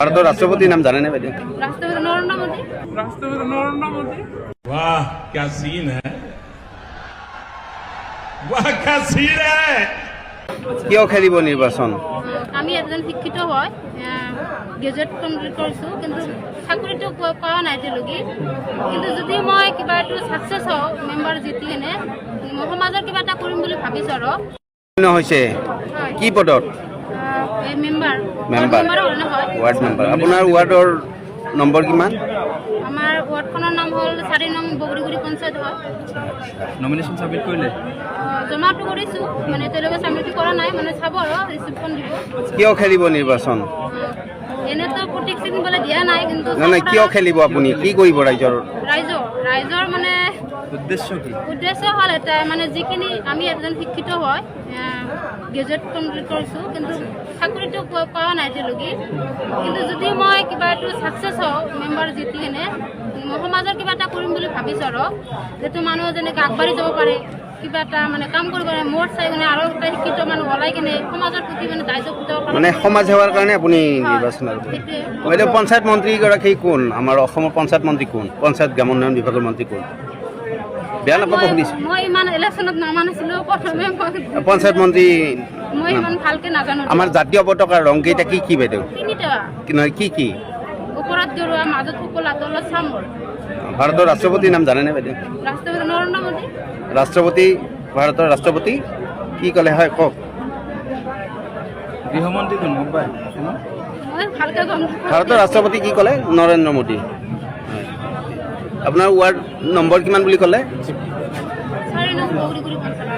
ভারতের রাষ্ট্রপতির নাম জানেন বাইদেউ? राष्ट्रपति नरेंद्र मोदी। राष्ट्रपति नरेंद्र मोदी। वाह क्या सीन है, वाह क्या सीन है। কিয় খেলিব নির্বাচন? আমি একজন শিক্ষিত হয়, গ্ৰেজুৱেট কমপ্লিট কৰিছোঁ, কিন্তু চাকৰিটো পোৱা নাই এতিয়ালৈকে। কিন্তু যদি মই কিবা এইটো ছাকচেছ হওঁ, মেম্বাৰ জিতি কিনে সমাজৰ কিবা এটা কৰিম বুলি ভাবিছোঁ আৰু। হৈছে হয়। কি পদত? এই মেম্বাৰ মেম্বাৰ নহয়। Ward member. আপোনাৰ ৱাৰ্ডৰ নম্বৰ কিমান? আমাৰ ৱাৰ্ডখনৰ নাম হ'ল 4 নং বগৰীগুৰি পঞ্চায়ত হয়। নমিনেশ্যন সাবমিট কৰিলে? জমাটো কৰিছোঁ, মানে এতিয়ালৈকে চাবমিট কৰা নাই, মানে চাব আৰু ৰিচিপ্টখন দিব। কিয় খেলিব নিৰ্বাচন? এনেতো প্ৰতীক চিনিবলৈ দিয়া নাই, কিন্তু নাই কিয় খেলিব আপুনি? কি কৰিব ৰাইজৰ? ৰাইজৰ মানে উদ্দেশ্য কি? উদ্দেশ্য হ'ল এটা, মানে যিখিনি আমি এজন শিক্ষিত হয়, গ্ৰেজুৱেট কমপ্লিট কৰিছোঁ, কিন্তু চাকৰিটো পোৱা নাই এতিয়ালৈকে। কিন্তু যদি মই কিবা এইটো ছাকচেছ হওঁ, মেম্বাৰ জিতি কিনে সমাজৰ কিবা এটা কৰিম বুলি ভাবিছোঁ আৰু। যিটো মানুহ যেনেকৈ আগবাঢ়ি যাব পাৰে, কিবা এটা মানে কাম কৰিব পাৰে, মোৰ চাই কিনে আৰু এটা শিক্ষিত মানুহ ওলাই কিনে সমাজৰ প্ৰতি মানে দায়িত্ব যাব পাৰে। মানে সমাজ সেৱাৰ কাৰণে আপুনি নিৰ্বাচন কৰিব? সেইটোৱে। বাইদেউ, পঞ্চায়ত মন্ত্ৰীগৰাকী কোন? আমাৰ অসমৰ পঞ্চায়ত মন্ত্ৰী কোন? পঞ্চায়ত গ্ৰাম উন্নয়ন বিভাগৰ মন্ত্ৰী কোন? বেয়া নাপাব সুধিছোঁ। মই ইমান ইলেকশ্যনত নামা নাছিলোঁ, প্ৰথমে পঞ্চায়ত মন্ত্ৰী মই ইমান ভালকৈ নাজানো। আমাৰ জাতীয় পতাকাৰ ৰং কেইটা কি কি বাইদেউ? তিনিটা। নহয় কি কি? ওপৰত গৰুৱা, মাজত শুকুলা, তলত চামৰ। ভাৰতৰ ৰাষ্ট্ৰপতিৰ নাম জানেনে বাইদেউ? ৰাষ্ট্ৰপতি নৰেন্দ্ৰ মোদী। ৰাষ্ট্ৰপতি, ভাৰতৰ ৰাষ্ট্ৰপতি কি ক'লে হয় কওক? গৃহমন্ত্ৰী কোন গম পায়? মই ভালকৈ গম নাপাওঁ। ভাৰতৰ ৰাষ্ট্ৰপতি কি ক'লে? নৰেন্দ্ৰ মোদী। আপোনাৰ ৱাৰ্ড নম্বৰ কিমান বুলি ক'লে? 4 নং বগৰীগুৰি পঞ্চায়ত।